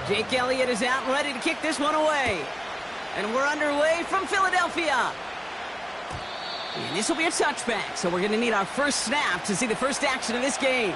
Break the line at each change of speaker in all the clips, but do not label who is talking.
Jake Elliott is out and ready to kick this one away. And we're underway from Philadelphia. And this will be a touchback, so we're going to need our first snap to see the first action of this game.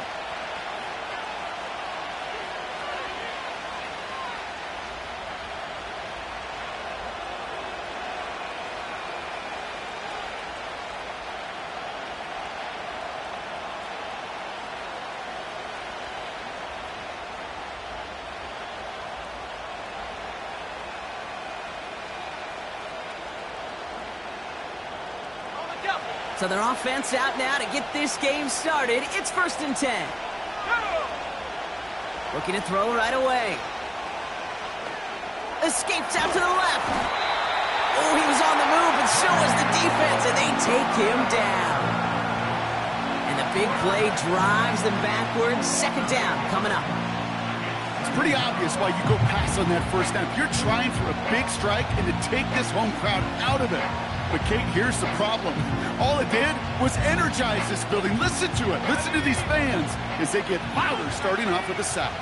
So their offense out now to get this game started. It's 1st and 10. Looking to throw right away. Escapes out to the left. Oh, he was on the move, and so was the defense, and they take him down. And the big play drives them backwards. 2nd down coming up.
It's pretty obvious why you go pass on that first snap. You're trying for a big strike and to take this home crowd out of it. But, Kate, here's the problem. All it did was energize this building. Listen to it. Listen to these fans as they get louder starting off with the sack.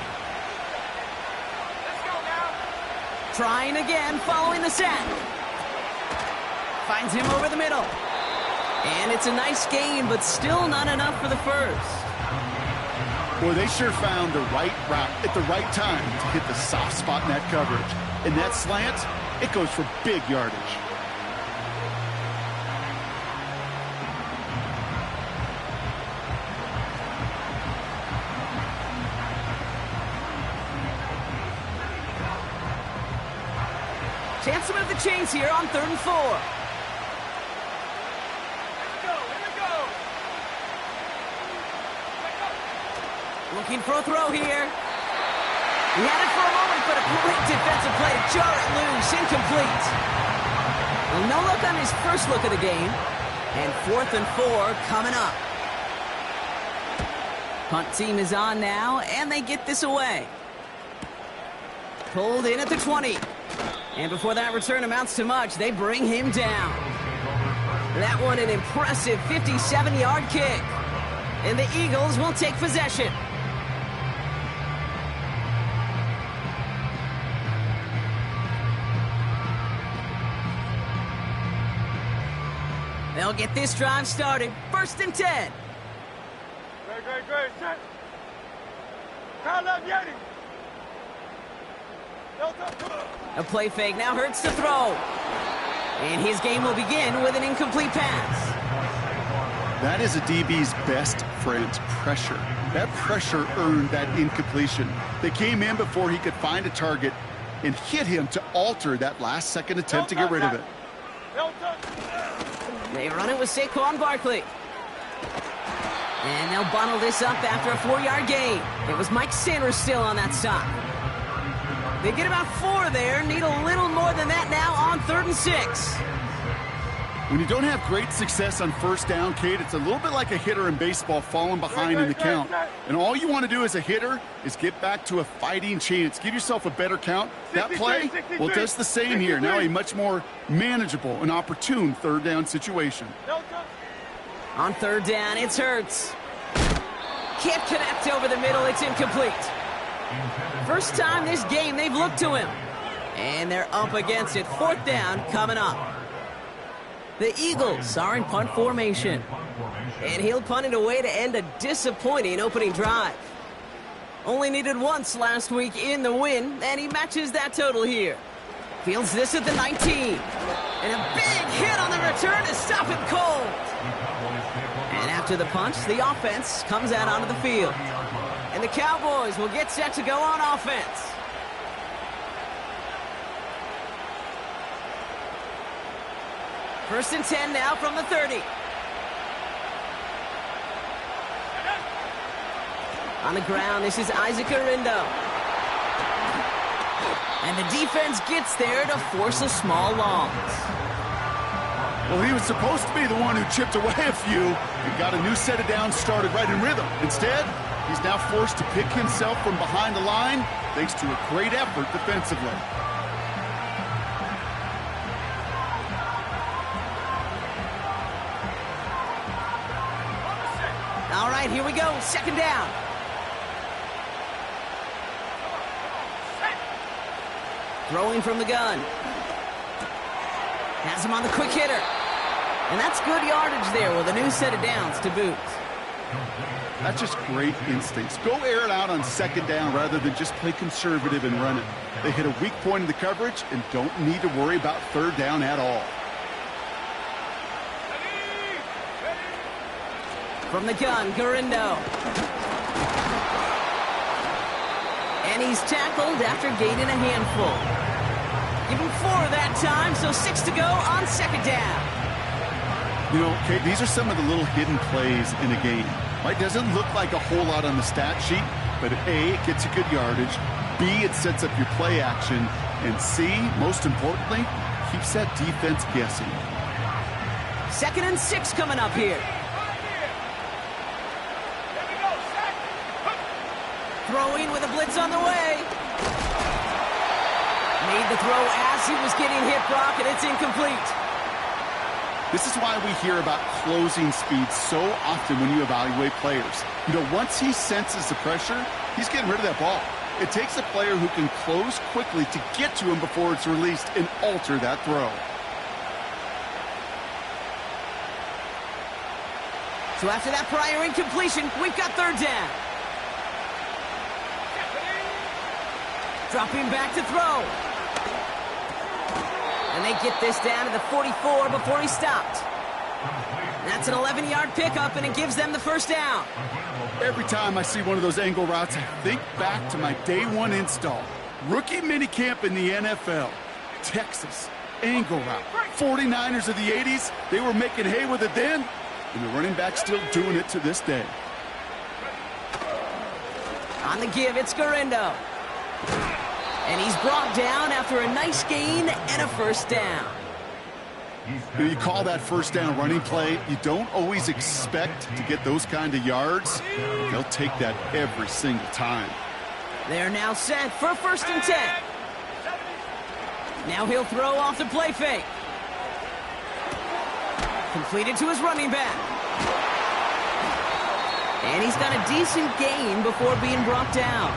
Let's go now. Trying again following the sack. Finds him over the middle. And it's a nice gain, but still not enough for the first.
Boy, they sure found the right route at the right time to hit the soft spot in that coverage. And that slant, it goes for big yardage.
Chance to move the chains here on 3rd and 4. Here we go. Looking for a throw here. He had it for a moment, but a great defensive play to jar it loose. Incomplete. Well, no look on his first look of the game. And 4th and 4 coming up. Punt team is on now, and they get this away. Pulled in at the 20. And before that return amounts to much, they bring him down. That one an impressive 57-yard kick. And the Eagles will take possession. They'll get this drive started. 1st and 10.
Great. Set. Crowd left Yeti.
A play fake now hurts to throw. And his game will begin with an incomplete pass.
That is a DB's best friend, pressure. That pressure earned that incompletion. They came in before he could find a target and hit him to alter that last-second attempt to get rid of it.
They run it with Saquon Barkley. And they'll bundle this up after a 4-yard gain. It was Mike Sanders still on that stop. They get about 4 there. Need a little more than that now on 3rd and 6.
When you don't have great success on 1st down, Kate, it's a little bit like a hitter in baseball falling behind in the count. And all you want to do as a hitter is get back to a fighting chance. Give yourself a better count. That play, well, it does the same here. Now a much more manageable and opportune 3rd down situation.
On 3rd down, it's Hurts. Can't connect over the middle. It's incomplete. First time this game they've looked to him. And they're up against it. 4th down coming up. The Eagles are in punt formation. And he'll punt it away to end a disappointing opening drive. Only needed once last week in the win, and he matches that total here. Fields this at the 19. And a big hit on the return to stop him cold. And after the punch, the offense comes out onto the field. And the Cowboys will get set to go on offense. First and 10 now from the 30. On the ground, this is Isaac Arindo. And the defense gets there to force a small loss.
Well, he was supposed to be the one who chipped away a few and got a new set of downs started right in rhythm. Instead, he's now forced to pick himself from behind the line thanks to a great effort defensively.
All right, here we go. 2nd down. Throwing from the gun. Has him on the quick hitter. And that's good yardage there with a new set of downs to boot.
That's just great instincts. Go air it out on second down rather than just play conservative and run it. They hit a weak point in the coverage and don't need to worry about third down at all.
From the gun, Garindo. And he's tackled after gaining a handful. Give him 4 that time, so 6 to go on second down.
You know, Kate, these are some of the little hidden plays in a game. Right? Doesn't look like a whole lot on the stat sheet, but A, it gets you good yardage. B, it sets up your play action. And C, most importantly, keeps that defense guessing.
2nd and 6 coming up here. Throwing with a blitz on the way. Made the throw as he was getting hit, Brock, and it's incomplete.
This is why we hear about closing speed so often when you evaluate players. You know, once he senses the pressure, he's getting rid of that ball. It takes a player who can close quickly to get to him before it's released and alter that throw.
So after that prior incompletion, we've got third down. Dropping back to throw. And they get this down to the 44 before he stopped. That's an 11-yard pickup, and it gives them the first down.
Every time I see one of those angle routes, I think back to my day one install. Rookie minicamp in the NFL. Texas, angle route. 49ers of the 80s, they were making hay with it then, and the running back's still doing it to this day.
On the give, it's Garindo. And he's brought down after a nice gain and a first down.
You call that first down running play, you don't always expect to get those kind of yards. They'll take that every single time.
They're now set for 1st and 10. Now he'll throw off the play fake. Completed to his running back. And he's got a decent gain before being brought down.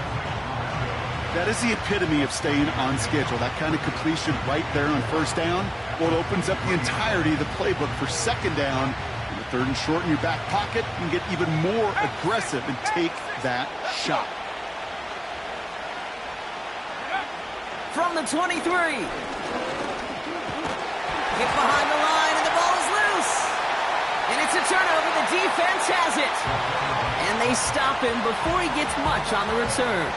That is the epitome of staying on schedule. That kind of completion right there on first down. Well, it opens up the entirety of the playbook for second down. In the 3rd and short in your back pocket, you can get even more aggressive and take that shot.
From the 23. Get behind the line, and the ball is loose. And it's a turnover. The defense has it. And they stop him before he gets much on the return.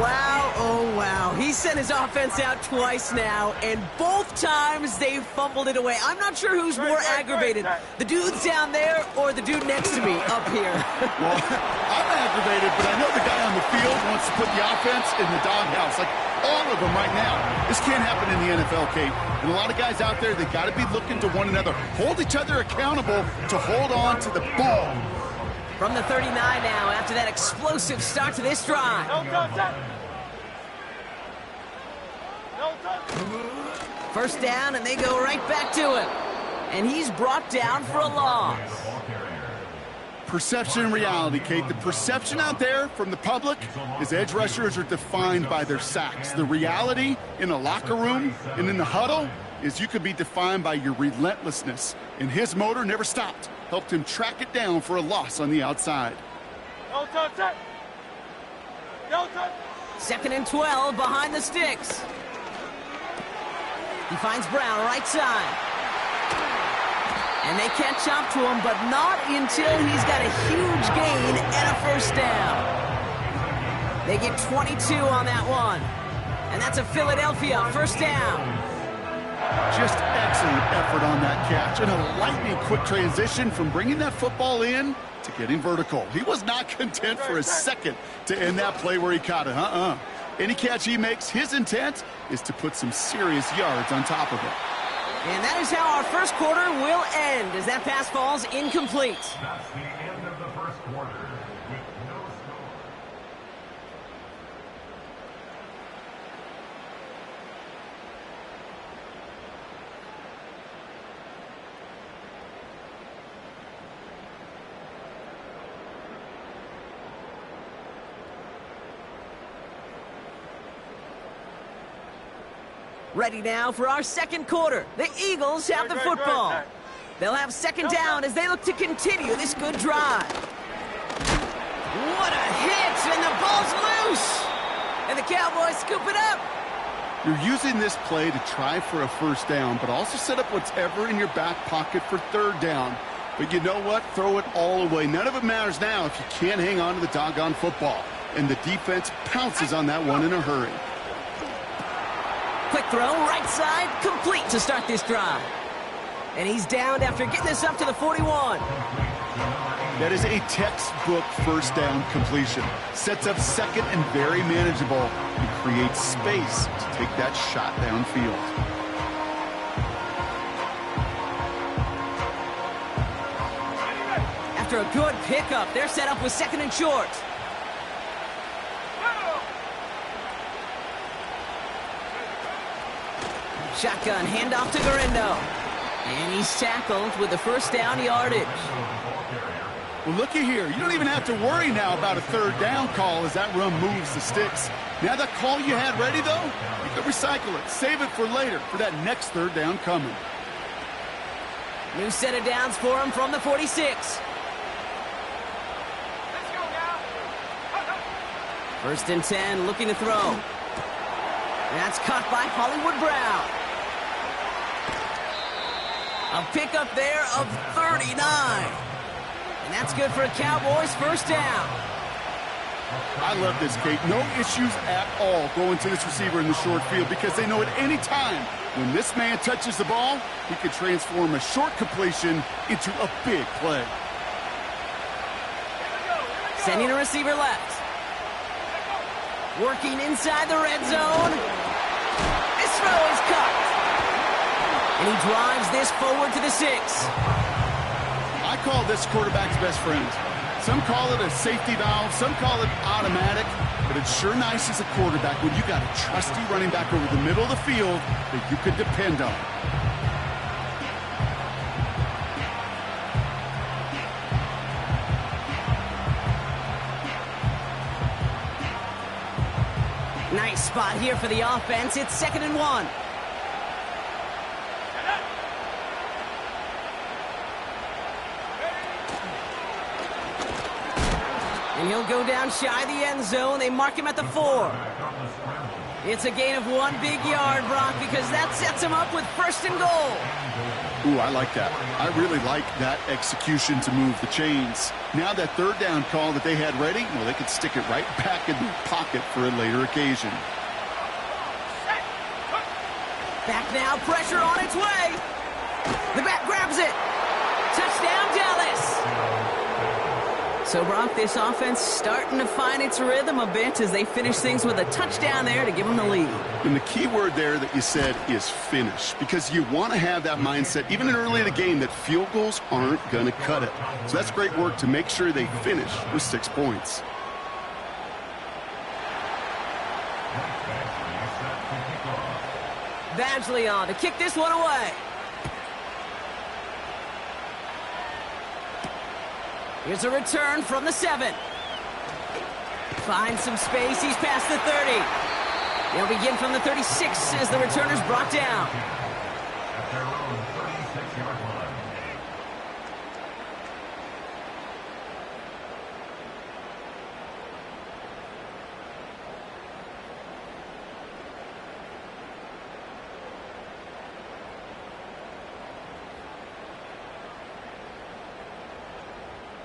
Wow, oh wow. He sent his offense out twice now, and both times they fumbled it away. I'm not sure who's more aggravated, the dudes down there or the dude next to me up here.
Well, I'm aggravated, but I know the guy on the field wants to put the offense in the doghouse, like all of them right now. This can't happen in the NFL, Kate. And a lot of guys out there, they got to be looking to one another, hold each other accountable to hold on to the ball.
From the 39 now, after that explosive start to this drive. First down, and they go right back to him. And he's brought down for a loss.
Perception and reality, Kate. The perception out there from the public is edge rushers are defined by their sacks. The reality in a locker room and in the huddle is you could be defined by your relentlessness. And his motor never stopped. Helped him track it down for a loss on the outside.
2nd and 12 behind the sticks. He finds Brown right side. And they catch up to him, but not until he's got a huge gain and a first down. They get 22 on that one. And that's a Philadelphia first down.
Just excellent effort on that catch and a lightning quick transition from bringing that football in to getting vertical. He was not content for a second to end that play where he caught it. Any catch he makes, his intent is to put some serious yards on top of it.
And that is how our first quarter will end as that pass falls incomplete.
That's the end of the first quarter with no score.
Ready now for our second quarter. The Eagles have the football. They'll have second down as they look to continue this good drive. What a hit, and the ball's loose. And the Cowboys scoop it up.
You're using this play to try for a first down, but also set up whatever in your back pocket for third down. But you know what? Throw it all away. None of it matters now if you can't hang on to the doggone football. And the defense pounces on that one in a hurry.
Quick throw, right side, complete to start this drive. And he's down after getting this up to the 41.
That is a textbook first down completion. Sets up second and very manageable and creates space to take that shot downfield.
After a good pickup, they're set up with second and short. Shotgun handoff to Garindo. And he's tackled with the first down yardage.
Well, looky here. You don't even have to worry now about a third down call as that run moves the sticks. Now that call you had ready, though, you can recycle it. Save it for later for that next third down coming.
New set of downs for him from the 46.
Let's go now.
First and 10, looking to throw. That's caught by Hollywood Brown. A pickup there of 39. And that's good for a Cowboys first down.
I love this, Kate. No issues at all going to this receiver in the short field because they know at any time when this man touches the ball, he can transform a short completion into a big play.
Sending a receiver left. Working inside the red zone. This throw is cut. And he drives this forward to the 6.
I call this quarterback's best friend. Some call it a safety valve, some call it automatic, but it's sure nice as a quarterback when you got a trusty running back over the middle of the field that you could depend on.
Nice spot here for the offense. It's 2nd and 1. And he'll go down shy of the end zone. They mark him at the 4. It's a gain of 1 big yard, Brock, because that sets him up with 1st and goal.
Ooh, I like that. I really like that execution to move the chains. Now that third down call that they had ready, well, they could stick it right back in the pocket for a later occasion.
Back now, pressure on its way. The back grabs it. Touchdown, Dallas. So, Brock, this offense starting to find its rhythm a bit as they finish things with a touchdown there to give them the lead.
And the key word there that you said is finish, because you want to have that mindset, even in early in the game, that field goals aren't going to cut it. So that's great work to make sure they finish with 6 points.
Badgley on to kick this one away. Here's a return from the 7. Finds some space. He's past the 30. They'll begin from the 36 as the returner's brought down.
At their own 36-yard line.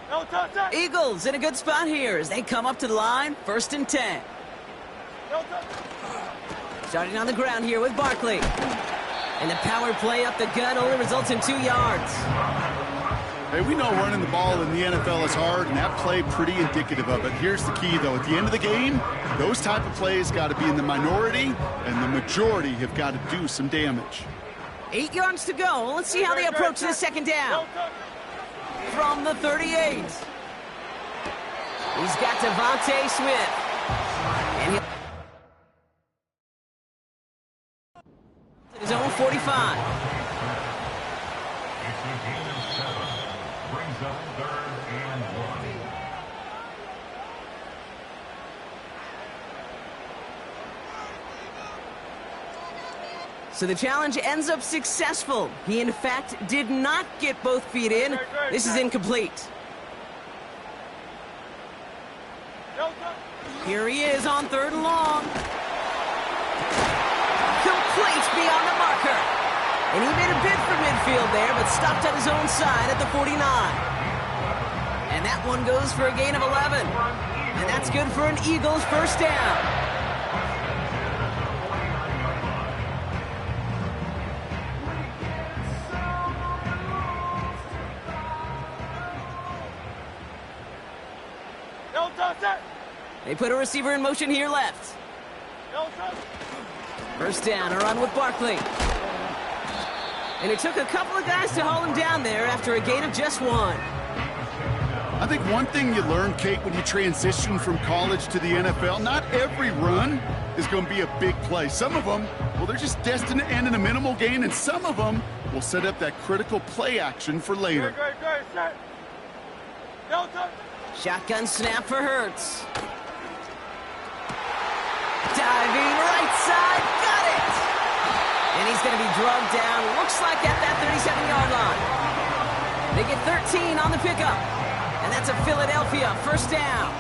No touch.
Eagles in a good spot here as they come up to the line. 1st and 10.
No touch.
Starting on the ground here with Barkley. And the power play up the gut only results in 2 yards.
Hey, we know running the ball in the NFL is hard, and that play pretty indicative of it. Here's the key, though. At the end of the game, those type of plays got to be in the minority, and the majority have got to do some damage.
8 yards to go. Let's see how they approach this second down. From the 38. He's got Devontae Smith. And he'll his own 45.
It's a gain of 7. Brings up 3rd and 1.
So the challenge ends up successful. He, in fact, did not get both feet in. This is incomplete. Here he is on 3rd and long. Complete beyond the marker. And he made a bid for midfield there, but stopped at his own side at the 49. And that one goes for a gain of 11. And that's good for an Eagles first down. They put a receiver in motion here left. First down, a run with Barkley. And it took a couple of guys to haul him down there after a gain of just 1.
I think one thing you learn, Kate, when you transition from college to the NFL, not every run is going to be a big play. Some of them, well, they're just destined to end in a minimal gain, and some of them will set up that critical play action for later.
Shotgun snap for Hurts. Diving right side, got it! And he's going to be drugged down, looks like at that 37-yard line. They get 13 on the pickup, and that's a Philadelphia first down.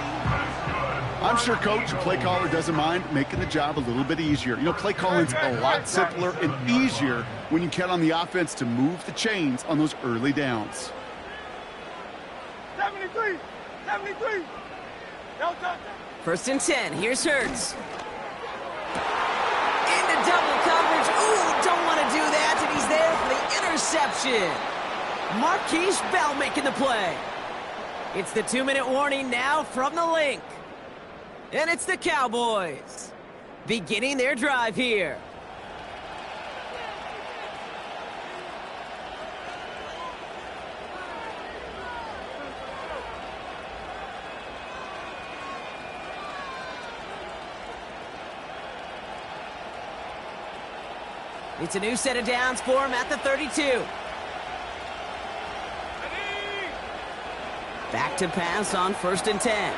I'm sure Coach, the play caller, doesn't mind making the job a little bit easier. You know, play calling's a lot simpler and easier when you count on the offense to move the chains on those early downs.
73! 73!
First and 10, here's Hurts. Into double coverage. Ooh, don't want to do that, and he's there for the interception. Marquise Bell making the play. It's the 2-minute warning now from the link. And it's the Cowboys beginning their drive here. It's a new set of downs for him at the 32. Back to pass on 1st and 10.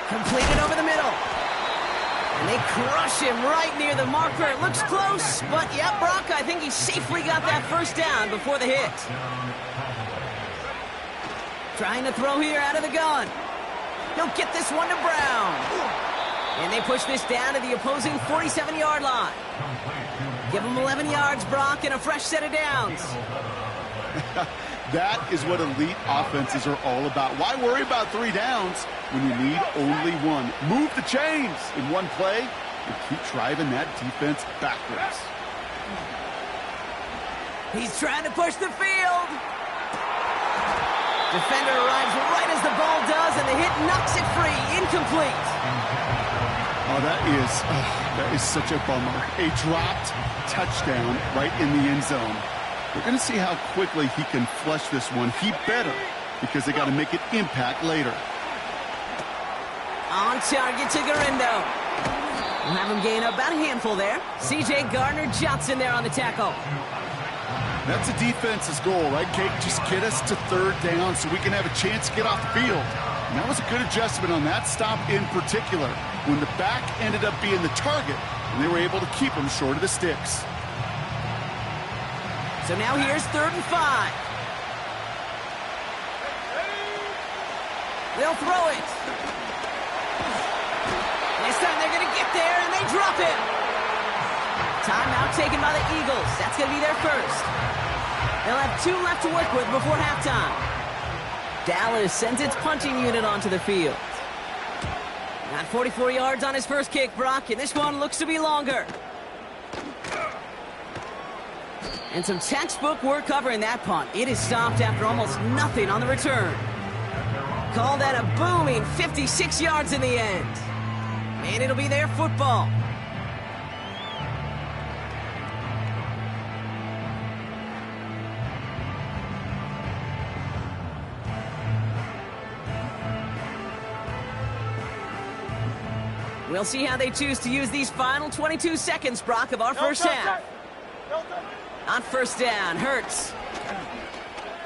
Completed over the middle. And they crush him right near the marker. It looks close, but yeah, Brock, I think he safely got that first down before the hit. Trying to throw here out of the gun. He'll get this one to Brown. And they push this down to the opposing 47-yard line. Give him 11 yards, Brock, and a fresh set of downs.
That is what elite offenses are all about. Why worry about 3 downs when you need only 1? Move the chains in one play and keep driving that defense backwards.
He's trying to push the field. Defender arrives right as the ball does, and the hit knocks it free. Incomplete.
Oh, that is such a bummer. A dropped touchdown right in the end zone. We're going to see how quickly he can flush this one. He better, because they got to make it impact later.
On target to Garindo. We'll have him gain about a handful there. C.J. Gardner-Johnson there on the tackle.
That's a defense's goal, right, Kate? Just get us to 3rd down so we can have a chance to get off the field. And that was a good adjustment on that stop in particular, when the back ended up being the target, and they were able to keep him short of the sticks.
So now here's 3rd and 5. They'll throw it. This time they're going to get there, and they drop it. Timeout taken by the Eagles. That's going to be their first. They'll have 2 left to work with before halftime. Dallas sends its punching unit onto the field. Got 44 yards on his first kick, Brock, and this one looks to be longer. And some textbook work covering that punt. It is stopped after almost nothing on the return. Call that a booming 56 yards in the end. And it'll be their football. We'll see how they choose to use these final 22 seconds, Brock, of our first half. On first down, Hurts.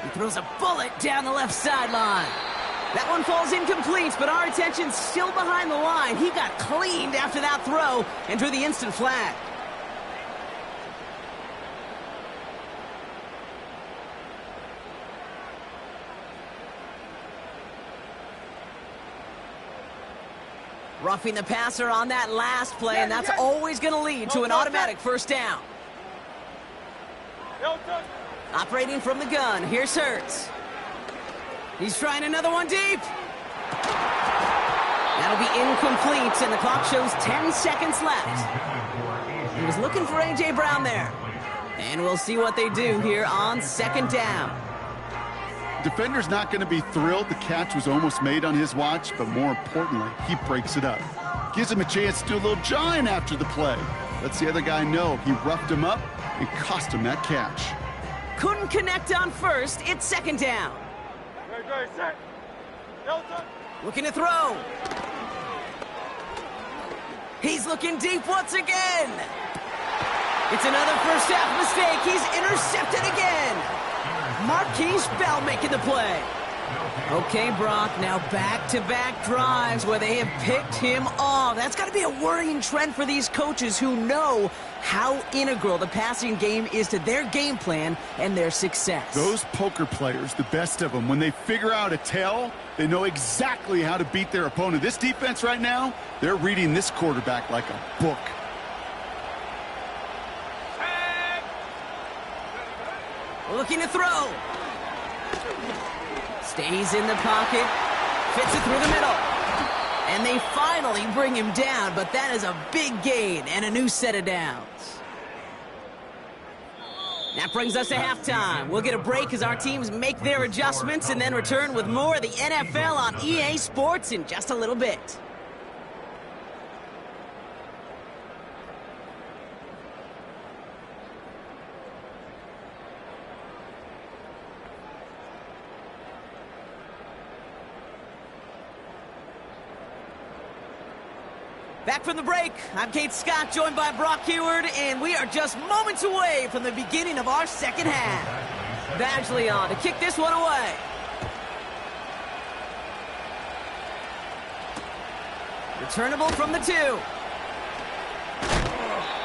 He throws a bullet down the left sideline. That one falls incomplete, but our attention's still behind the line. He got cleaned after that throw and drew the instant flag. Roughing the passer on that last play, and that's always going to lead to an automatic first down. Operating from the gun, here's Hurts. He's trying another one deep. That'll be incomplete, and the clock shows 10 seconds left. He was looking for A.J. Brown there. And we'll see what they do here on second down.
Defender's not going to be thrilled the catch was almost made on his watch, but more importantly, he breaks it up. Gives him a chance to do a little jawing after the play. Lets the other guy know he roughed him up and cost him that catch.
Couldn't connect on first. It's second down. Looking to throw. He's looking deep once again. It's another first half mistake. He's intercepted again. Marquise Bell making the play. Okay, Brock, now back-to-back drives where they have picked him off. That's got to be a worrying trend for these coaches who know how integral the passing game is to their game plan and their success.
Those poker players, the best of them, when they figure out a tell, they know exactly how to beat their opponent. This defense right now, they're reading this quarterback like a book.
Looking to throw. Stays in the pocket. Fits it through the middle. And they finally bring him down, but that is a big gain and a new set of downs. That brings us to halftime. We'll get a break as our teams make their adjustments and then return with more of the NFL on EA Sports in just a little bit. Back from the break, I'm Kate Scott, joined by Brock Heward, and we are just moments away from the beginning of our second half. Badgley on to kick this one away. Returnable from the 2.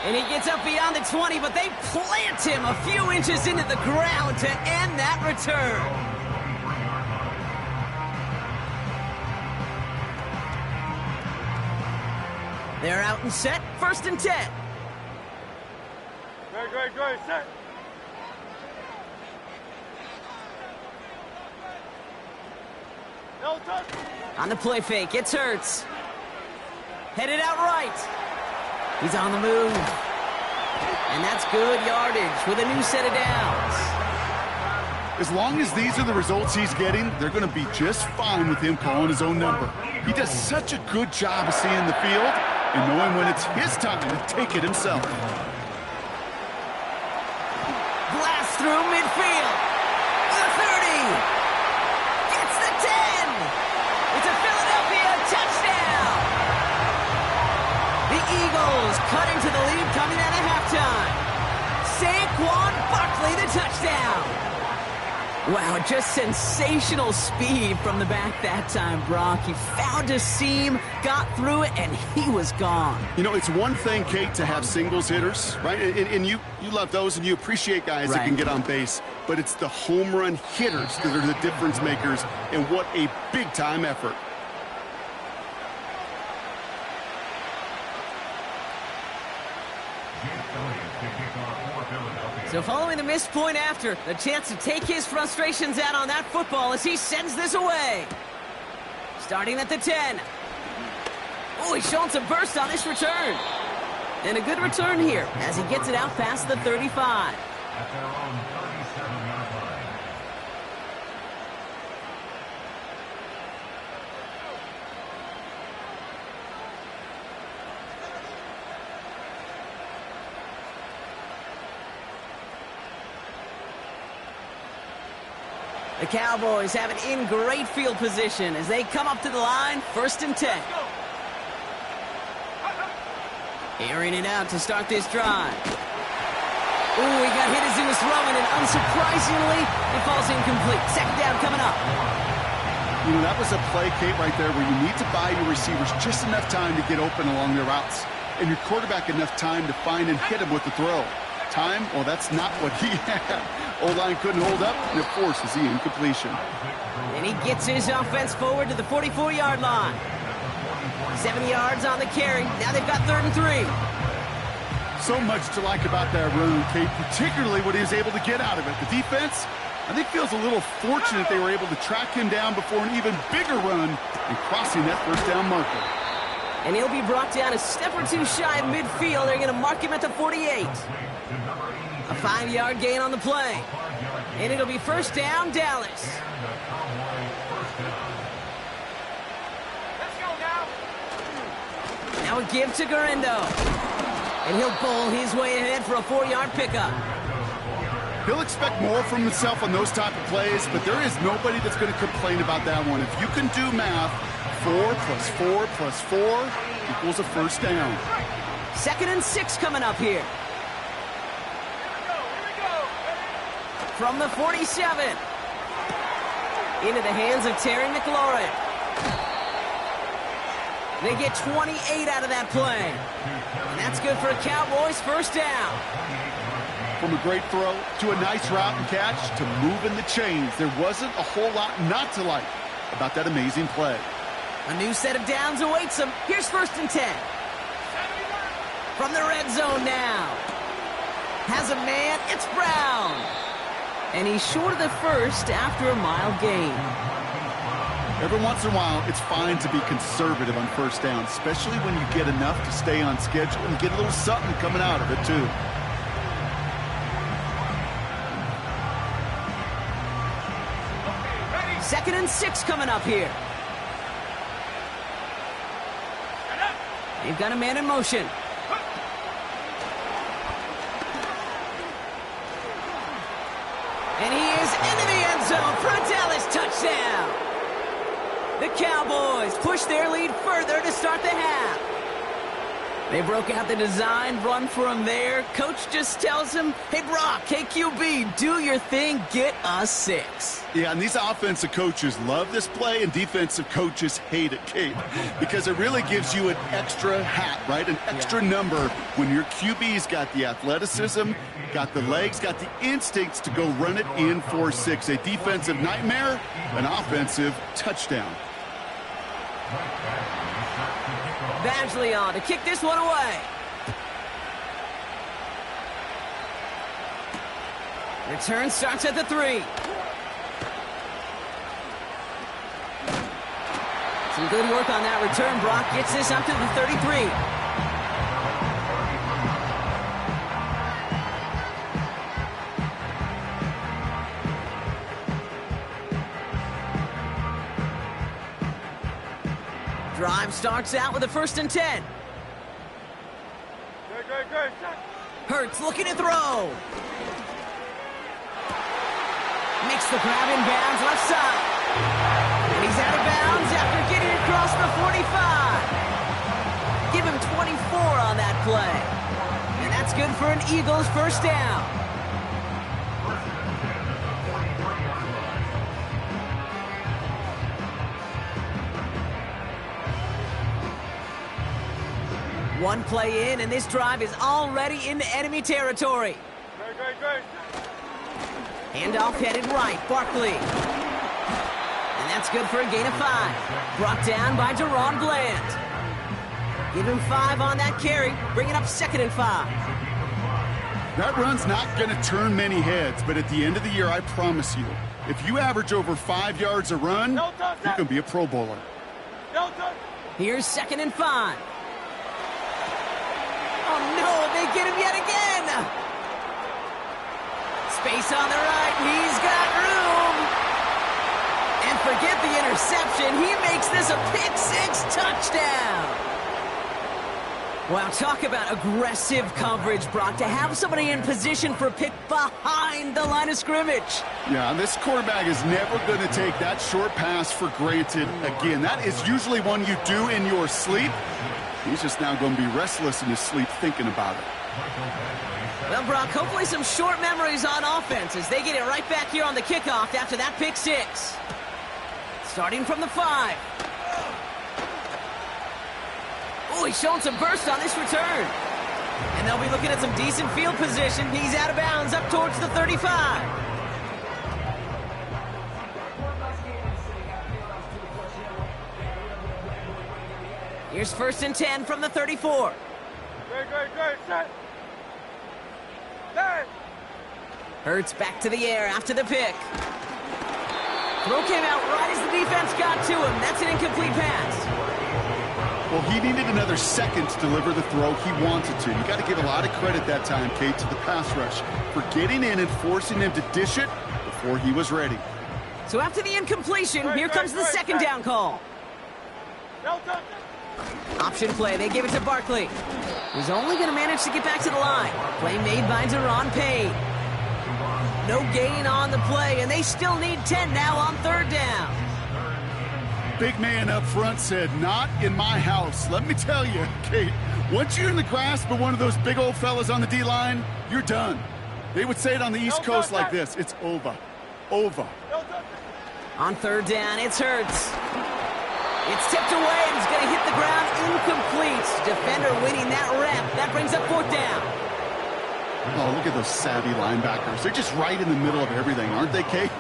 And he gets up beyond the 20, but they plant him a few inches into the ground to end that return. They're out and set, 1st and 10.
Great, set. No touch.
On the play fake, it's Hurts. Headed out right. He's on the move. And that's good yardage with a new set of downs.
As long as these are the results he's getting, they're going to be just fine with him calling his own number. He does such a good job of seeing the field and knowing when it's his time to take it himself.
Blast through midfield. The 30. Gets the 10. It's a Philadelphia touchdown. The Eagles cut into the lead coming out of halftime. Saquon Barkley, the touchdown. Wow, just sensational speed from the back that time, Brock. He found a seam, got through it, and he was gone.
You know, it's one thing, Kate, to have singles hitters, right? And you love those, and you appreciate guys that can get on base. But it's the home run hitters that are the difference makers, and what a big-time effort.
So following the missed point after, the chance to take his frustrations out on that football as he sends this away. Starting at the 10. Oh, he's showing some burst on this return. And a good return here as he gets it out past the 35.
At their own 37-yard line.
The Cowboys have it in great field position as they come up to the line, 1st and 10. Airing it out to start this drive. Ooh, he got hit as he was throwing, and unsurprisingly, it falls incomplete. Second down coming up.
You know, that was a play, Kate, right there where you need to buy your receivers just enough time to get open along their routes, and your quarterback enough time to find and hit him with the throw. Time? Well, that's not what he had. O-line couldn't hold up, and it forces the incompletion.
And he gets his offense forward to the 44-yard line. 7 yards on the carry. Now they've got 3rd and 3.
So much to like about that run, Kate, particularly what he was able to get out of it. The defense, I think, feels a little fortunate they were able to track him down before an even bigger run and crossing that first down marker.
And he'll be brought down a step or two shy of midfield. They're going to mark him at the 48. A 5-yard gain on the play. And it'll be first down, Dallas.
Let's go now.
Now a give to Garindo. And he'll bowl his way ahead for a 4-yard pickup.
He'll expect more from himself on those type of plays, but there is nobody that's going to complain about that one. If you can do math, 4 plus 4 plus 4 equals a first down.
2nd and 6 coming up here. From the 47. Into the hands of Terry McLaurin. They get 28 out of that play. And that's good for a Cowboys first down.
From a great throw to a nice route and catch to moving the chains, there wasn't a whole lot not to like about that amazing play.
A new set of downs awaits them. Here's 1st and 10. From the red zone now. Has a man. It's Brown. And he's short of the first after a mile gain.
Every once in a while, it's fine to be conservative on first down, especially when you get enough to stay on schedule and get a little something coming out of it, too.
Second and 6 coming up here. They've got a man in motion. And he is into the end zone for a Dallas touchdown. The Cowboys push their lead further to start the half. They broke out the design run for him there. Coach just tells him, hey, Brock, hey, QB, do your thing, get us 6.
Yeah, and these offensive coaches love this play, and defensive coaches hate it, Kate, because it really gives you an extra hat, right? An extra number when your QB's got the athleticism, got the legs, got the instincts to go run it in for 6. A defensive nightmare, an offensive touchdown.
Badgley on to kick this one away. Return starts at the 3. Some good work on that return. Brock gets this up to the 33. Drive starts out with a 1st and 10.
Good.
Hurts looking to throw. Makes the grab in bounds left side. And he's out of bounds after getting across the 45. Give him 24 on that play. And that's good for an Eagles first down. One play in, and this drive is already into enemy territory.
Good.
Handoff headed right, Barkley. And that's good for a gain of 5. Brought down by Deron Bland. Give him 5 on that carry, bringing up 2nd and 5.
That run's not going to turn many heads, but at the end of the year, I promise you, if you average over 5 yards a run, you're going to be a Pro Bowler.
Here's 2nd and 5. Oh, no, they get him yet again. Space on the right. He's got room. And forget the interception. He makes this a pick-6 touchdown. Wow, talk about aggressive coverage, Brock, to have somebody in position for a pick behind the line of scrimmage.
Yeah, and this quarterback is never going to take that short pass for granted again. That is usually one you do in your sleep. He's just now going to be restless in his sleep thinking about it.
Well, Brock, hopefully some short memories on offense as they get it right back here on the kickoff after that pick-6. Starting from the 5. Oh, he's showing some burst on this return. And they'll be looking at some decent field position. He's out of bounds up towards the 35. Here's 1st and 10 from the 34.
Great. Set. Set.
Hurts back to the air after the pick. Throw came out right as the defense got to him. That's an incomplete pass.
Well, he needed another second to deliver the throw he wanted to. You got to give a lot of credit that time, Kate, to the pass rush for getting in and forcing him to dish it before he was ready.
So after the incompletion, here comes the 2nd down call. Option play, they give it to Barkley. He's only going to manage to get back to the line. Play made by Deron Payne. No gain on the play, and they still need 10 now on 3rd down.
Big man up front said, not in my house. Let me tell you, Kate, once you're in the grasp of one of those big old fellas on the D-line, you're done. They would say it on the East Coast like this, it's over. Over.
On 3rd down, it's Hurts. It's tipped away, and it's going to hit the ground incomplete. Defender winning that rep. That brings up 4th down.
Oh, look at those savvy linebackers. They're just right in the middle of everything, aren't they, Kate?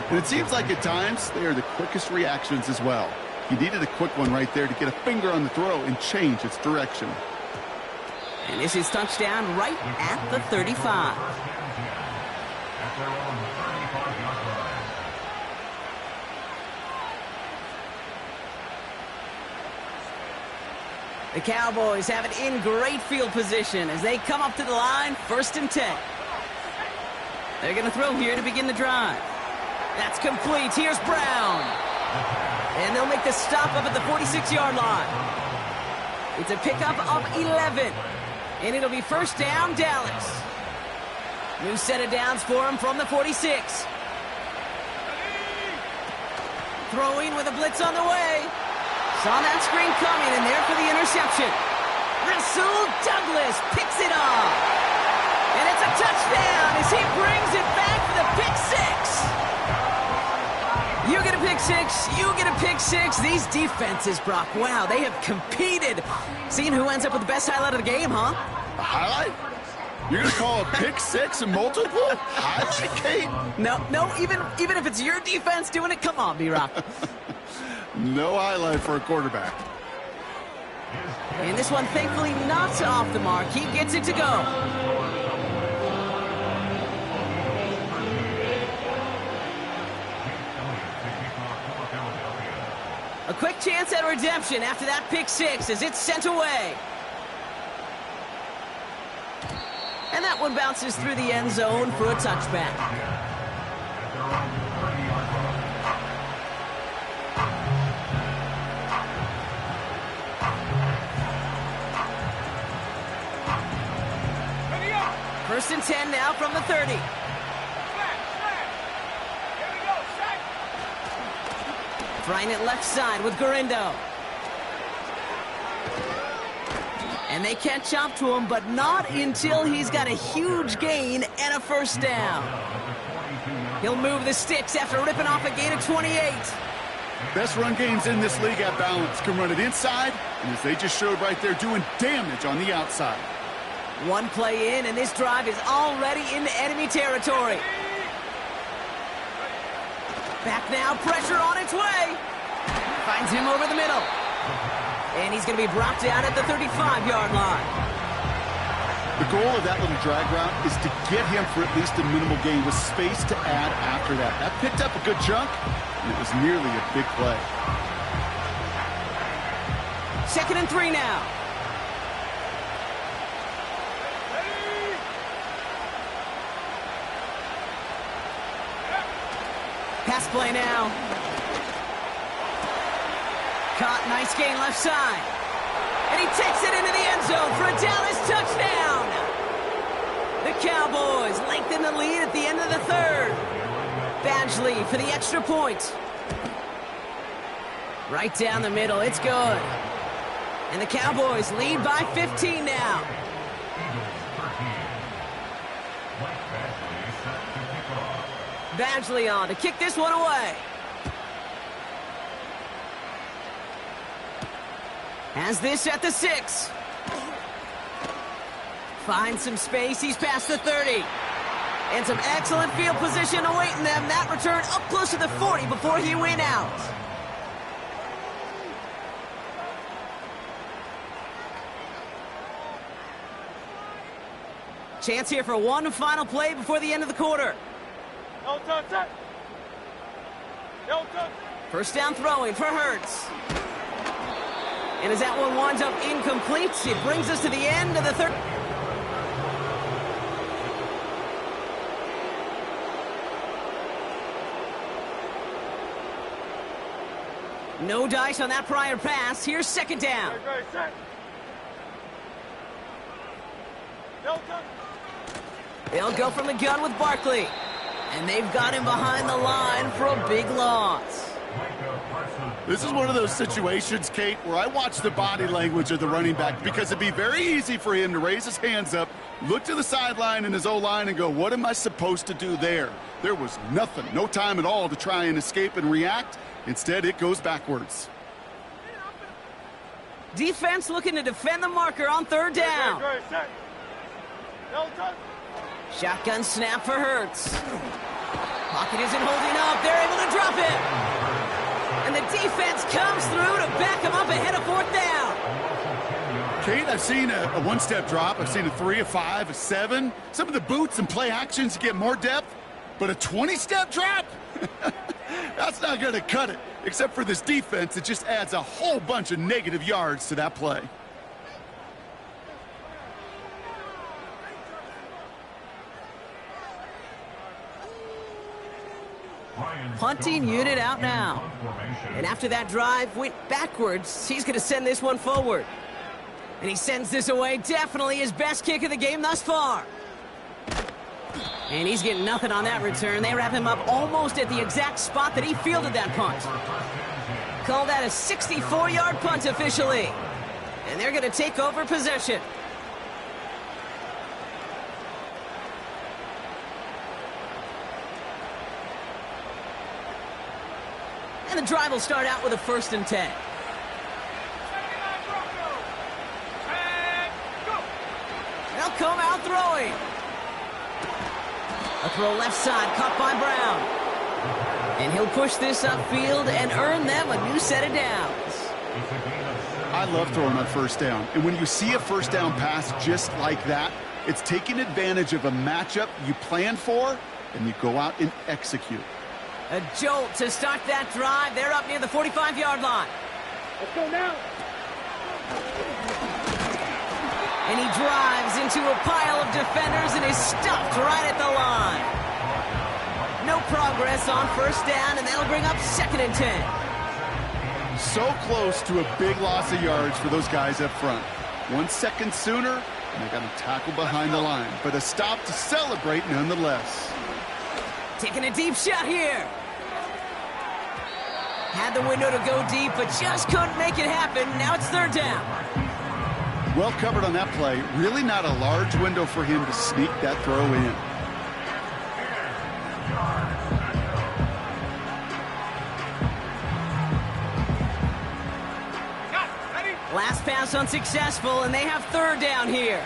And it seems like at times they are the quickest reactions as well. He needed a quick one right there to get a finger on the throw and change its direction.
And this is touchdown right at the 35. The Cowboys have it in great field position as they come up to the line, 1st and 10. They're going to throw here to begin the drive. That's complete. Here's Brown. And they'll make the stop up at the 46-yard line. It's a pickup of 11. And it'll be 1st down, Dallas. New set of downs for him from the 46. Throwing with a blitz on the way. Saw that screen coming, and there for the interception. Rasul Douglas picks it off. And it's a touchdown as he brings it back for the pick 6. You get a pick 6, you get a pick 6. These defenses, Brock, wow, they have competed. Seeing who ends up with the best highlight of the game, huh?
A highlight? You're going to call a pick 6 a multiple? Highlight, Kate?
No, even if it's your defense doing it, come on, B-Rock.
No highlight for a quarterback.
And this one, thankfully, not off the mark. He gets it to go. A quick chance at redemption after that pick 6 as it's sent away. And that one bounces through the end zone for a touchback. First and 10 now from the 30. Trying it left side with Garindo. And they catch up to him, but not until he's got a huge gain and a 1st down. He'll move the sticks after ripping off a gain of 28.
Best run games in this league at balance. Can run it inside, and as they just showed right there, doing damage on the outside.
One play in, and this drive is already into enemy territory. Back now, pressure on its way. Finds him over the middle. And he's going to be brought down at the 35-yard line.
The goal of that little drag route is to get him for at least a minimal gain with space to add after that. That picked up a good chunk, and it was nearly a big play.
2nd and 3 now. Pass play now. Caught, nice gain left side. And he takes it into the end zone for a Dallas touchdown. The Cowboys lengthen the lead at the end of the 3rd. Badgley for the extra point. Right down the middle, it's good. And the Cowboys lead by 15 now. Badgley on to kick this one away. Has this at the 6. Finds some space. He's past the 30. And some excellent field position awaiting them. That return up close to the 40 before he went out. Chance here for one final play before the end of the quarter.
No touch, set. No touch.
First down throwing for Hurts. And as that one winds up incomplete, it brings us to the end of the third. No dice on that prior pass. Here's second down.
Great, set. No touch.
They'll go from the gun with Barkley. And they've got him behind the line for a big loss.
This is one of those situations, Kate, where I watch the body language of the running back because it'd be very easy for him to raise his hands up, look to the sideline in his O-line and go, what am I supposed to do there? There was nothing, no time at all to try and escape and react. Instead, it goes backwards.
Defense looking to defend the marker on third down.
Great, set. No touch.
Shotgun snap for Hurts. Pocket isn't holding up. They're able to drop it. And the defense comes through to back him up ahead of fourth down.
Kate, I've seen a one-step drop. I've seen a 3, a 5, a 7. Some of the boots and play actions get more depth. But a 20-step drop? That's not going to cut it. Except for this defense, it just adds a whole bunch of negative yards to that play.
Punting unit out now. And after that drive went backwards, he's going to send this one forward. And he sends this away, definitely his best kick of the game thus far. And he's getting nothing on that return. They wrap him up almost at the exact spot that he fielded that punt. Call that a 64-yard punt officially. And they're going to take over possession. And the drive will start out with a 1st and 10. They'll come out throwing. A throw left side, caught by Brown. And he'll push this upfield and earn them a new set of downs.
I love throwing on first down. And when you see a first down pass just like that, it's taking advantage of a matchup you planned for, and you go out and execute.
A jolt to start that drive. They're up near the 45-yard line.
Let's go now.
And he drives into a pile of defenders and is stopped right at the line. No progress on first down, and that'll bring up 2nd and 10.
So close to a big loss of yards for those guys up front. 1 second sooner, and they got to tackle behind the line. But a stop to celebrate nonetheless.
Taking a deep shot here. Had the window to go deep, but just couldn't make it happen. Now it's 3rd down.
Well covered on that play. Really not a large window for him to sneak that throw in.
Last pass unsuccessful, and they have 3rd down here.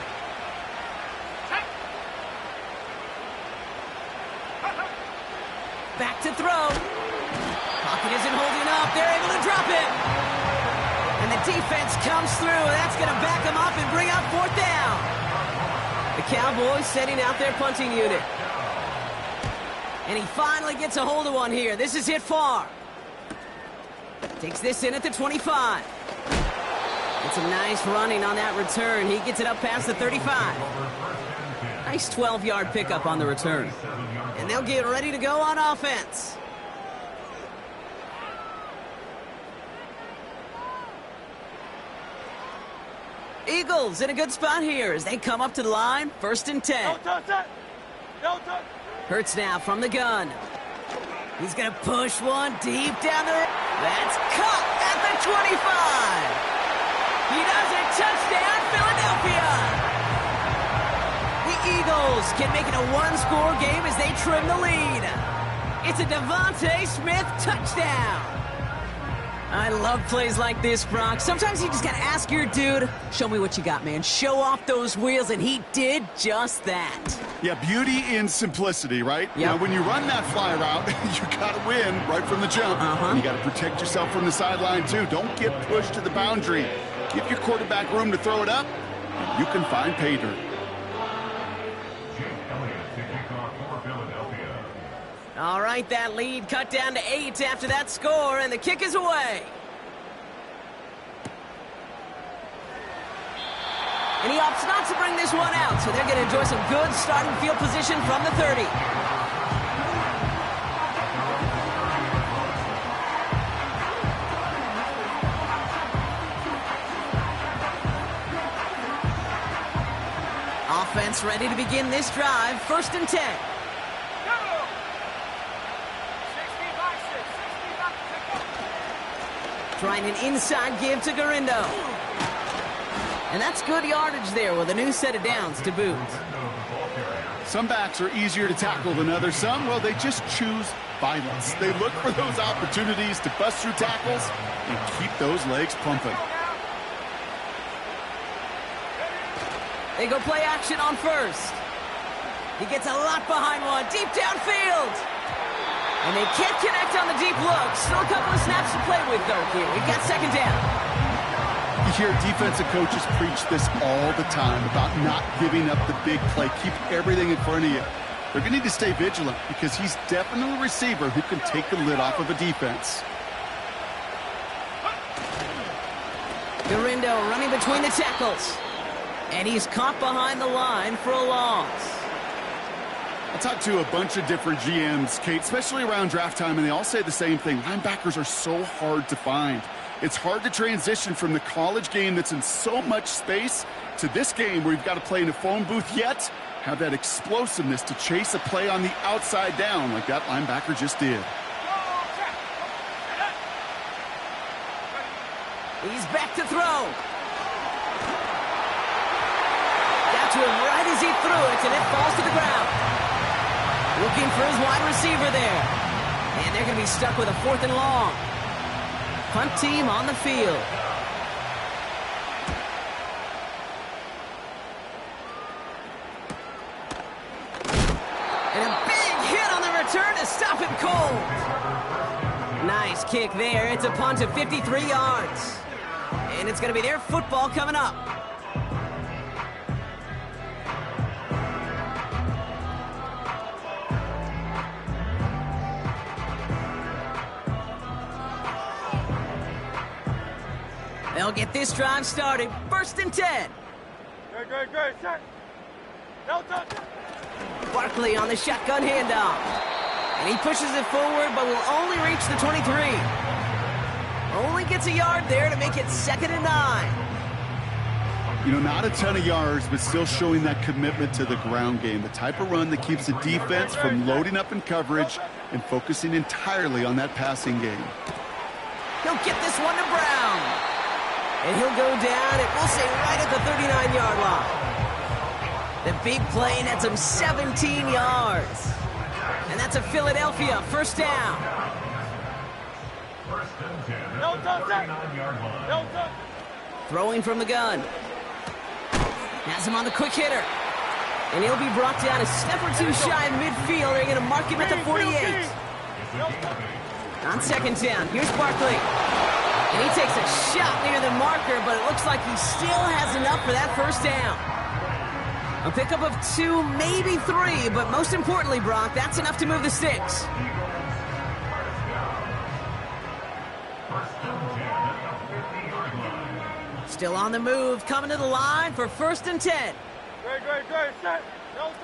Back to throw. Pocket isn't holding up. They're able to drop it. And the defense comes through. That's going to back them up and bring up 4th down. The Cowboys setting out their punting unit. And he finally gets a hold of one here. This is hit far. Takes this in at the 25. It's a nice running on that return. He gets it up past the 35. Nice 12-yard pickup on the return. And they'll get ready to go on offense. Eagles in a good spot here as they come up to the line. 1st and 10.
No touch, set. No touch.
Hurts now from the gun. He's going to push one deep down the... That's caught at the 25. He does it. Touchdown, Philadelphia. The Eagles can make it a 1-score game as they trim the lead. It's a Devontae Smith touchdown. I love plays like this, Brock. Sometimes you just got to ask your dude, show me what you got, man. Show off those wheels, and he did just that.
Yeah, beauty in simplicity, right?
Yep.
Now, when you run that fly route, you got to win right from the jump. You got to protect yourself from the sideline, too. Don't get pushed to the boundary. Give your quarterback room to throw it up, and you can find pay dirt.
All right, that lead cut down to 8 after that score, and the kick is away. And he opts not to bring this one out, so they're going to enjoy some good starting field position from the 30. Offense ready to begin this drive. 1st and 10. Trying an inside give to Garindo. And that's good yardage there with a new set of downs to boot.
Some backs are easier to tackle than others. Some, well, they just choose violence. They look for those opportunities to bust through tackles and keep those legs pumping.
They go play action on 1st. He gets a lot behind one, deep downfield. And they can't connect on the deep look. Still a couple of snaps to play with, though, here. We've got 2nd down.
You hear defensive coaches preach this all the time about not giving up the big play. Keep everything in front of you. They're going to need to stay vigilant because he's definitely a receiver who can take the lid off of a defense.
Garindo running between the tackles. And he's caught behind the line for a loss.
I talked to a bunch of different GMs, Kate, especially around draft time, and they all say the same thing. Linebackers are so hard to find. It's hard to transition from the college game that's in so much space to this game where you've got to play in a phone booth, yet have that explosiveness to chase a play on the outside down like that linebacker just did.
He's back to throw. Got to him right as he threw it, and it falls to the ground. Looking for his wide receiver there. And they're going to be stuck with a 4th and long. Punt team on the field. And a big hit on the return to stop him cold. Nice kick there. It's a punt of 53 yards. And it's going to be their football coming up. They'll get this drive started. 1st and 10.
Great. Set. No touch.
Barkley on the shotgun handoff. And he pushes it forward, but will only reach the 23. Only gets a yard there to make it 2nd and 9.
You know, not a ton of yards, but still showing that commitment to the ground game. The type of run that keeps the defense from loading up in coverage and focusing entirely on that passing game.
He'll get this one to Brown. And he'll go down, and we'll say right at the 39-yard line. The big play nets him 17 yards. And that's a Philadelphia 1st down.
No touch. No touch.
Throwing from the gun. Has him on the quick hitter. And he'll be brought down a step or two shy of midfield. They're going to mark him at the 48. On 2nd down, here's Barkley. And he takes a shot near the marker, but it looks like he still has enough for that 1st down. A pickup of 2, maybe 3, but most importantly, Brock, that's enough to move the sticks. Still on the move, coming to the line for 1st and 10.
Great. Set. No touch.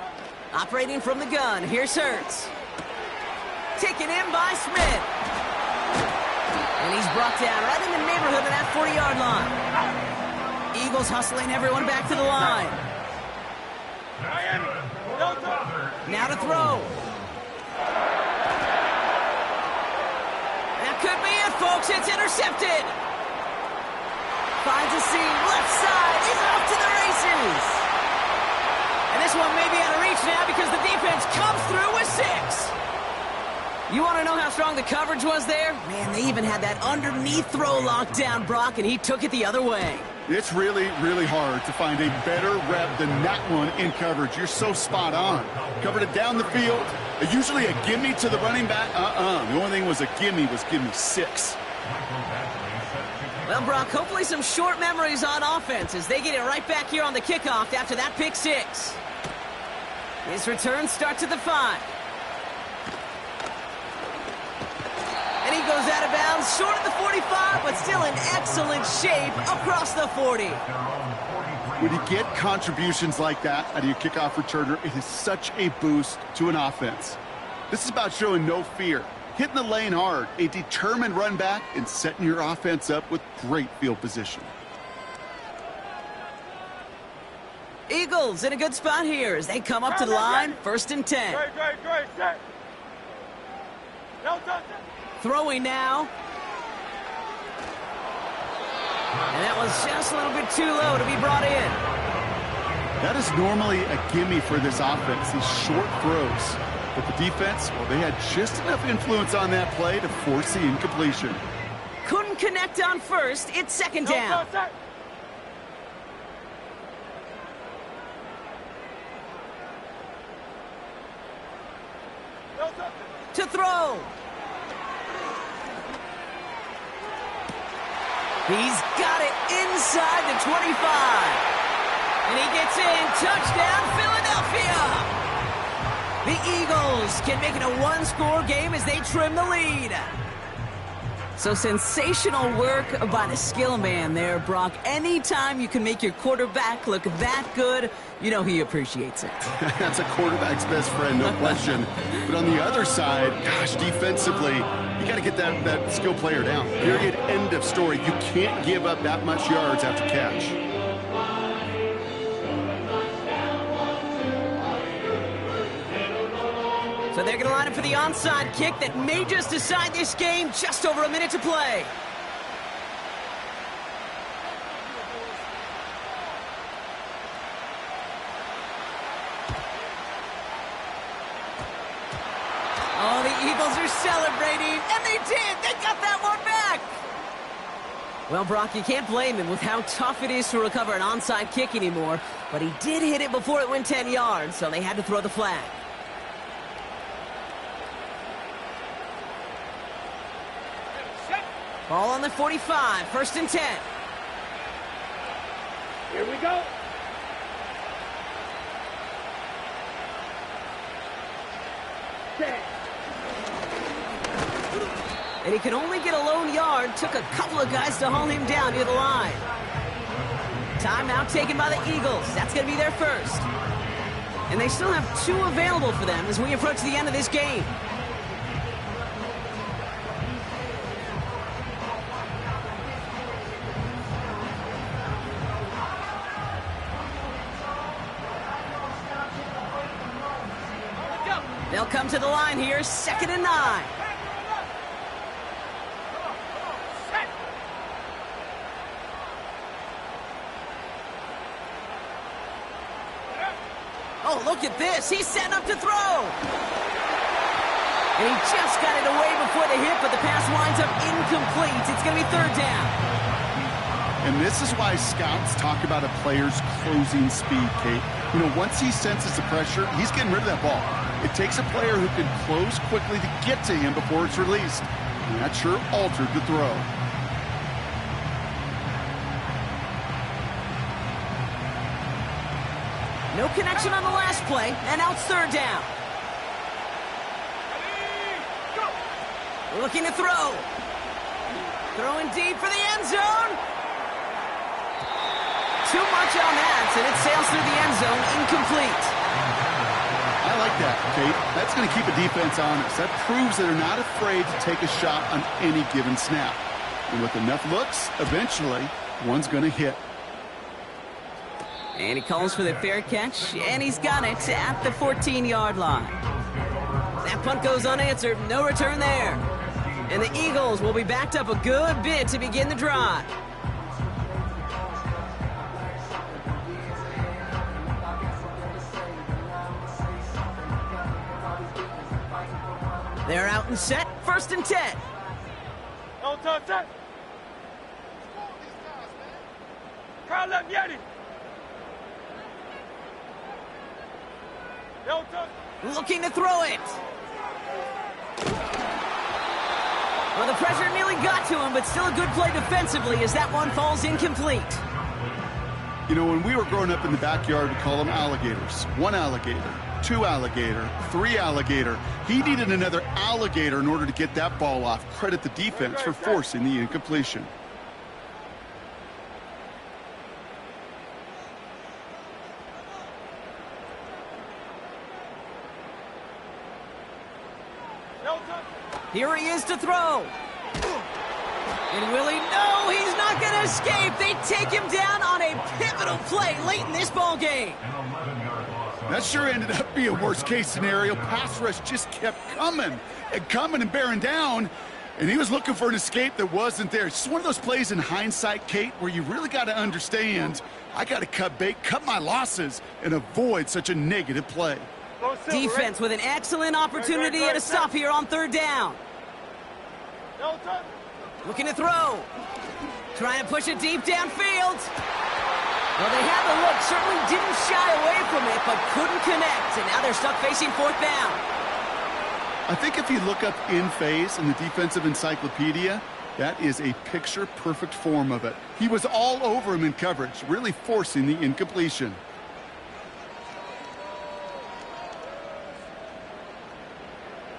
Operating from the gun, here's Hurts. Taken in by Smith. And he's brought down right in the neighborhood of that 40-yard line. Eagles hustling everyone back to the line. Now to throw. That could be it, folks. It's intercepted. Finds a seam. Left side. He's off to the races. And this one may be out of reach now because the defense comes through with 6. You want to know how strong the coverage was there? Man, they even had that underneath throw locked down, Brock, and he took it the other way.
It's really, really hard to find a better rep than that one in coverage. You're so spot on. Covered it down the field. Usually a gimme to the running back. The only thing was a gimme 6.
Well, Brock, hopefully some short memories on offense as they get it right back here on the kickoff after that pick 6. His return starts at the 5. he goes out of bounds, short of the 45, but still in excellent shape across the 40.
When you get contributions like that out of your kickoff returner, it is such a boost to an offense. This is about showing no fear, hitting the lane hard, a determined run back, and setting your offense up with great field position.
Eagles in a good spot here as they come up to the line, 1st and 10.
Great, set. No touch.
Throwing now. And that was just a little bit too low to be brought in.
That is normally a gimme for this offense, these short throws. But the defense, well, they had just enough influence on that play to force the incompletion.
Couldn't connect on 1st. It's 2nd down.
No touch.
To throw. He's got it inside the 25. And he gets in. Touchdown, Philadelphia. The Eagles can make it a one-score game as they trim the lead. So sensational work by the skill man there, Brock. Anytime you can make your quarterback look that good, you know he appreciates it.
That's a quarterback's best friend, no question. But on the other side, gosh, defensively, you got to get that skill player down. Period, end of story. You can't give up that much yards after catch.
So they're going to line up for the onside kick that may just decide this game. Just over a minute to play. Oh, the Eagles are celebrating, and they did. They got that one back. Well, Brock, you can't blame him with how tough it is to recover an onside kick anymore. But he did hit it before it went 10 yards, so they had to throw the flag. Ball on the 45, 1st and 10.
Here we go.
And he could only get a lone yard. Took a couple of guys to haul him down near the line. Timeout taken by the Eagles. That's going to be their first. And they still have 2 available for them as we approach the end of this game. They'll come to the line here, 2nd and 9. Oh, look at this. He's setting up to throw. And he just got it away before the hit, but the pass winds up incomplete. It's going to be 3rd down.
And this is why scouts talk about a player's closing speed, Kate. You know, once he senses the pressure, he's getting rid of that ball. It takes a player who can close quickly to get to him before it's released. And that sure altered the throw.
No connection on the last play, and now it's 3rd down. Looking to throw. Throwing deep for the end zone. Too much on that, and it sails through the end zone, incomplete.
I like that, Kate. That's going to keep a defense honest. That proves that they're not afraid to take a shot on any given snap. And with enough looks, eventually, one's going to hit.
And he calls for the fair catch, and he's got it at the 14-yard line. That punt goes unanswered, no return there. And the Eagles will be backed up a good bit to begin the drive. They're out and set, 1st and 10.
No touch. Carl Yeti. No touch.
Looking to throw it. Well, the pressure nearly got to him, but still a good play defensively as that one falls incomplete.
You know, when we were growing up in the backyard, we call them alligators. 1 alligator, 2 alligator, 3 alligator. He needed another alligator in order to get that ball off. Credit the defense for forcing the incompletion.
Here he is to throw. And will he? No, he's not going to escape. They take him down on a pivotal play late in this ball game.
That sure ended up being a worst-case scenario. Pass rush just kept coming and bearing down, and he was looking for an escape that wasn't there. It's just one of those plays in hindsight, Kate, where you really got to understand, I got to cut bait, cut my losses, and avoid such a negative play.
Defense with an excellent opportunity and a stop here on 3rd down. Looking to throw. Trying to push it deep downfield. Well, they had the look. Certainly didn't shy away from it, but couldn't connect. And now they're stuck facing 4th down.
I think if you look up in phase in the defensive encyclopedia, that is a picture-perfect form of it. He was all over him in coverage, really forcing the incompletion.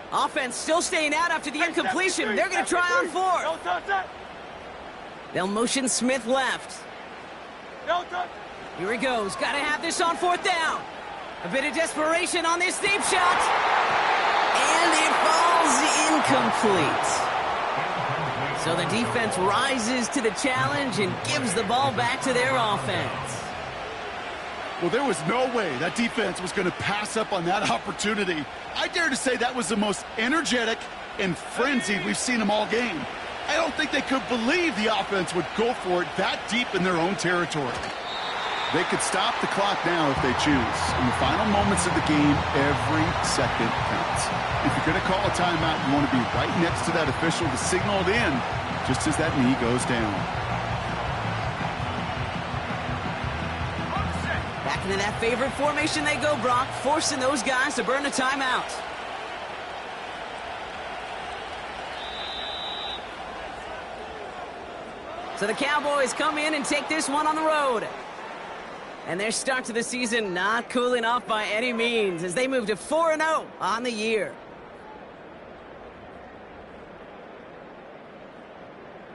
Offense still staying out after the incompletion. They're going to try on 4th. They'll motion Smith left. Here he goes. Got to have this on 4th down. A bit of desperation on this deep shot. And it falls incomplete. So the defense rises to the challenge and gives the ball back to their offense.
Well, there was no way that defense was going to pass up on that opportunity. I dare to say that was the most energetic and frenzied we've seen them all game. I don't think they could believe the offense would go for it that deep in their own territory. They could stop the clock now if they choose. In the final moments of the game, every second counts. If you're going to call a timeout, you want to be right next to that official to signal it in just as that knee goes down.
Back into that favorite formation they go, Brock, forcing those guys to burn a timeout. So the Cowboys come in and take this one on the road. And their start to the season not cooling off by any means as they move to 4-0 on the year.